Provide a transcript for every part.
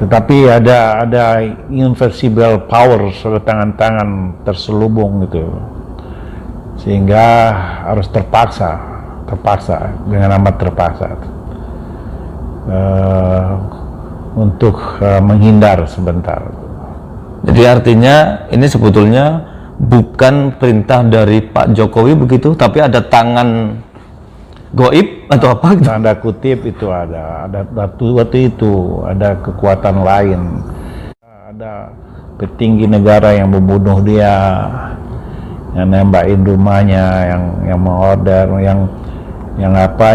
Tetapi ada invisible power, tangan-tangan terselubung gitu, sehingga harus terpaksa dengan amat terpaksa untuk menghindar sebentar. Jadi artinya ini sebetulnya bukan perintah dari Pak Jokowi begitu, tapi ada tangan goib atau apa? Tanda kutip itu ada waktu itu ada kekuatan lain, ada petinggi negara yang membunuh dia, yang nembakin rumahnya, yang mengorder, yang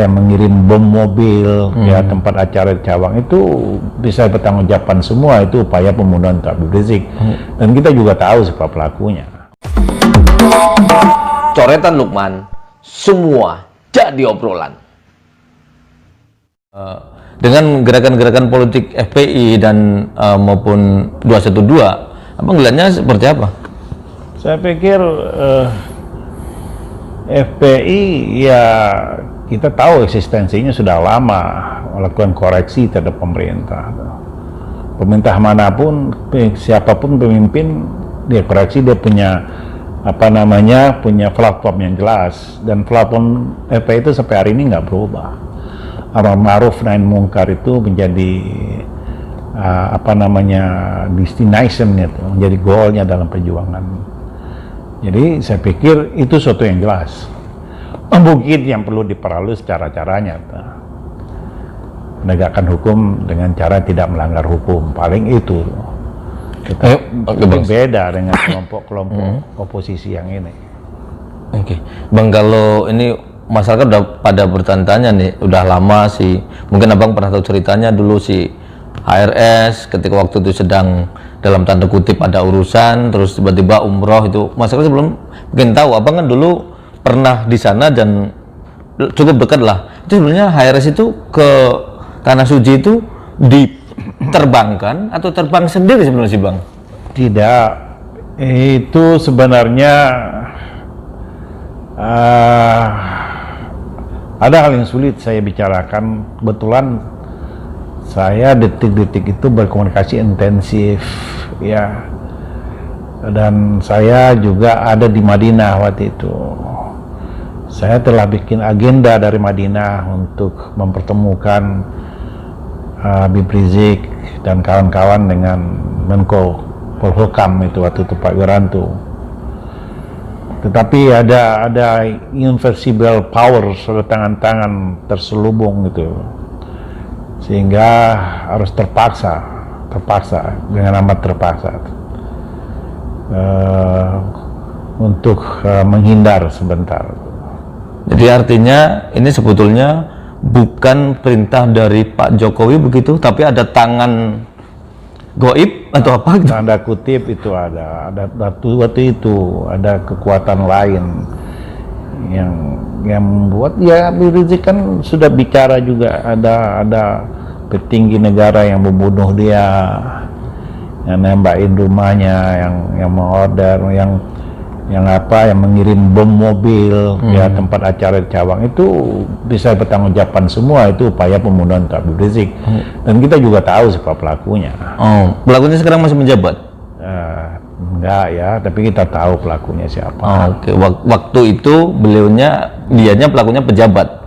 mengirim bom mobil ya tempat acara di Cawang. Itu bisa bertanggungjawabkan semua, itu upaya pembunuhan Habib Rizik. Dan kita juga tahu siapa pelakunya. Coretan Lukman, semua jadi obrolan. Dengan gerakan-gerakan politik FPI dan maupun 212, abang melihatnya seperti apa? Saya pikir FPI ya kita tahu eksistensinya sudah lama, melakukan koreksi terhadap pemerintah. Pemerintah manapun, siapapun pemimpin, dia koreksi, dia punya punya platform yang jelas, dan platform FPI itu sampai hari ini nggak berubah. Amar ma'ruf nahi munkar itu menjadi destination itu, menjadi goalnya dalam perjuangan. Jadi saya pikir itu suatu yang jelas. Mungkin yang perlu diperhalus cara-caranya, menegakkan hukum dengan cara tidak melanggar hukum, paling itu. Beda dengan kelompok-kelompok oposisi yang ini. Oke, Bang, kalau ini masyarakat udah pada bertanya-tanya nih, udah lama sih. Mungkin abang pernah tahu ceritanya dulu si HRS ketika waktu itu sedang dalam tanda kutip ada urusan, terus tiba-tiba umroh itu. Masyarakat sebelum mungkin tahu, abang kan dulu pernah di sana dan cukup dekat lah. Itu sebenarnya HRS itu ke Tanah Suci itu diterbangkan atau terbang sendiri sebenarnya sih, Bang? Tidak, itu sebenarnya ada hal yang sulit saya bicarakan. Kebetulan saya detik-detik itu berkomunikasi intensif ya, dan saya juga ada di Madinah waktu itu. Saya telah bikin agenda dari Madinah untuk mempertemukan Habib Rizik dan kawan-kawan dengan Menko Polhukam itu waktu itu, Pak Wiranto. Tetapi ada invisible power, tangan-tangan terselubung gitu, sehingga harus terpaksa dengan amat terpaksa untuk menghindar sebentar. Jadi artinya ini sebetulnya bukan perintah dari Pak Jokowi begitu, tapi ada tangan goib atau apa? Tanda kutip itu ada waktu itu ada kekuatan lain yang membuat ya. Habib Rizik kan sudah bicara juga, ada petinggi negara yang membunuh dia, yang nembakin rumahnya, yang mengorder, yang mengirim bom mobil ya tempat acara di Cawang. Itu bisa bertanggungjawabkan semua, itu upaya pembunuhan Habib Rizik. Dan kita juga tahu siapa pelakunya. Oh, pelakunya sekarang masih menjabat? Enggak ya, tapi kita tahu pelakunya siapa. Oke. Waktu itu dianya pelakunya pejabat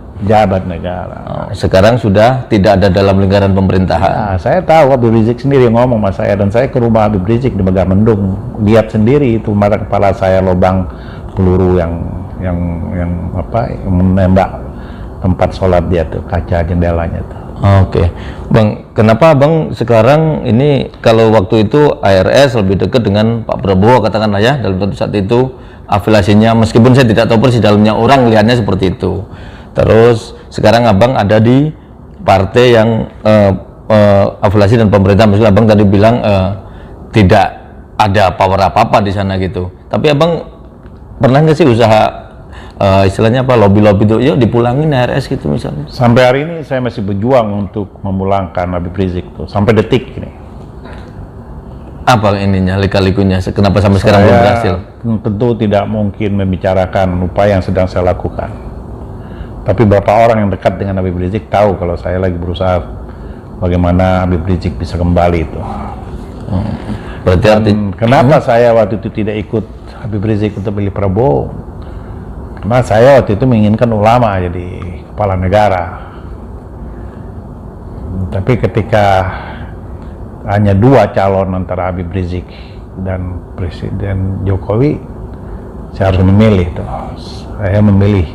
negara. Sekarang sudah tidak ada dalam lingkaran pemerintahan. Nah, saya tahu Habib Rizik sendiri ngomong sama saya, dan saya ke rumah Habib Rizik di Megamendung, lihat sendiri itu mata kepala saya lubang peluru yang menembak tempat sholat dia tuh, kaca jendelanya tuh. Oke, Bang, kenapa Bang sekarang ini, kalau waktu itu ARS lebih dekat dengan Pak Prabowo katakanlah ya, dalam saat itu afiliasinya, meskipun saya tidak tahu persis dalamnya, orang lihatnya seperti itu. Terus sekarang abang ada di partai yang afiliasi dan pemerintah, meskipun abang tadi bilang tidak ada power apa-apa di sana gitu. Tapi abang pernah nggak sih usaha istilahnya apa, lobby-lobby itu, yuk dipulangin RS gitu misalnya? Sampai hari ini saya masih berjuang untuk memulangkan Habib Rizik tuh, sampai detik ini. Apa ininya, lika-likunya, kenapa sampai sekarang belum berhasil? Tentu tidak mungkin membicarakan upaya yang sedang saya lakukan. Tapi beberapa orang yang dekat dengan Habib Rizik tahu kalau saya lagi berusaha bagaimana Habib Rizik bisa kembali itu. Berarti arti Kenapa saya waktu itu tidak ikut Habib Rizik untuk pilih Prabowo? Karena saya waktu itu menginginkan ulama jadi kepala negara. Tapi ketika hanya 2 calon antara Habib Rizik dan Presiden Jokowi, saya harus memilih tuh. Saya memilih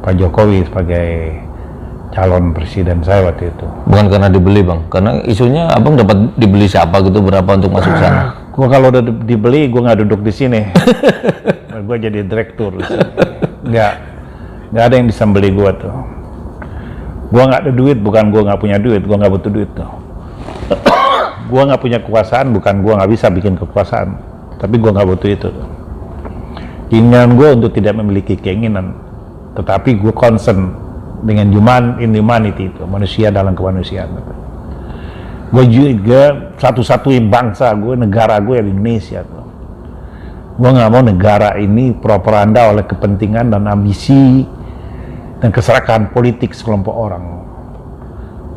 Pak Jokowi sebagai calon presiden saya waktu itu. bukan karena dibeli bang, karena isunya abang dapat dibeli siapa gitu, berapa untuk masuk sana? Gua kalau udah dibeli, gua nggak duduk di sini. Gua jadi direktur. Nggak ada yang bisa beli gua tuh. Gua nggak ada duit, bukan gua nggak punya duit, gua nggak butuh duit tuh. Gua nggak punya kekuasaan, bukan gua nggak bisa bikin kekuasaan, tapi gua nggak butuh itu. Keinginan gua untuk tidak memiliki keinginan, tetapi gua concern dengan humanity itu, manusia dalam kemanusiaan. Gue juga satu-satunya bangsa gue, negara gue Indonesia tuh. Gue nggak mau negara ini propaganda oleh kepentingan dan ambisi dan keserakahan politik sekelompok orang.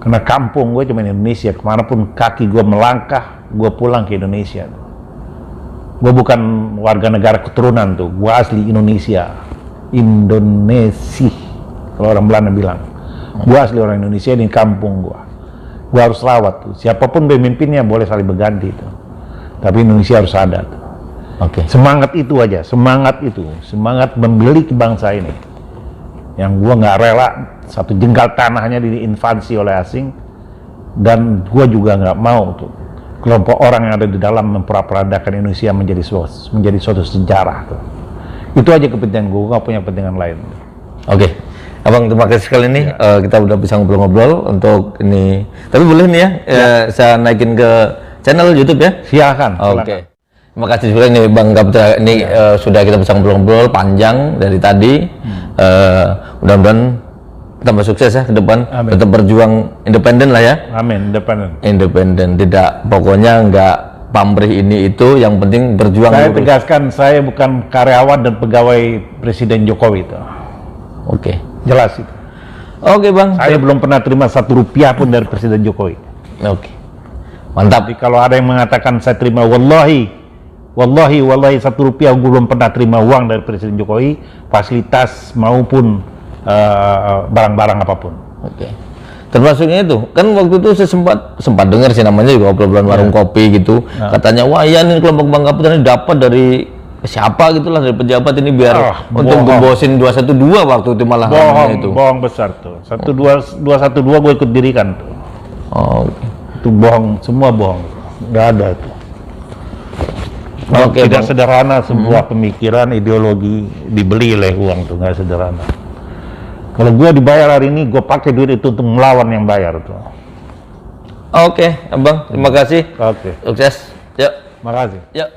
Karena kampung gue cuma Indonesia, kemanapun kaki gue melangkah, gue pulang ke Indonesia. Gue bukan warga negara keturunan tuh, gue asli Indonesia, Indonesia. Kalau orang Belanda bilang, gua asli orang Indonesia, ini kampung gua harus rawat tuh. Siapapun pemimpinnya boleh saling berganti tuh, tapi Indonesia harus ada tuh. Oke. Semangat itu aja, semangat memiliki bangsa ini, yang gua nggak rela satu jengkal tanahnya diinvasi oleh asing, dan gua juga nggak mau tuh kelompok orang yang ada di dalam memperandakan Indonesia menjadi suatu sejarah tuh. Itu aja kepentingan gua nggak punya kepentingan lain. Oke. Abang terima kasih sekali nih, kita udah bisa ngobrol-ngobrol untuk ini. Tapi boleh nih saya naikin ke channel YouTube ya? Silakan. Oke. Terima kasih juga nih Bang Kapitra, ini sudah kita bisa ngobrol-ngobrol panjang dari tadi. Mudah-mudahan tambah sukses ya ke depan. Amin. Tetap berjuang independen lah ya. Amin, independen. Independen, tidak pokoknya nggak pamrih ini itu, yang penting berjuang. Saya lurus. tegaskan, saya bukan karyawan dan pegawai Presiden Jokowi itu. Oke. Jelas itu. Oke Bang. Saya belum pernah terima 1 rupiah pun dari Presiden Jokowi. Oke. Mantap. Jadi kalau ada yang mengatakan saya terima, wallahi 1 rupiah gue belum pernah terima uang dari Presiden Jokowi, fasilitas maupun barang-barang apapun. Oke. Termasuknya itu, kan waktu itu saya sempat dengar sih, namanya juga obrolan warung kopi gitu. Katanya, wah iya nih kelompok Bang Kapitra ini dapat dari siapa gitulah, dari pejabat ini biar untuk gembosin 212 waktu itu, malah namanya itu. Bohong besar tuh. 212 gue ikut dirikan tuh. Oh. Itu bohong, semua bohong. Nggak ada itu. Oke, Tidak Bang. sederhana sebuah pemikiran, ideologi dibeli oleh uang tuh, nggak sederhana. Kalau gue dibayar hari ini, gue pakai duit itu untuk melawan yang bayar tuh. Oke, Abang, terima kasih. Oke. Sukses. Yuk. Makasih. Yuk.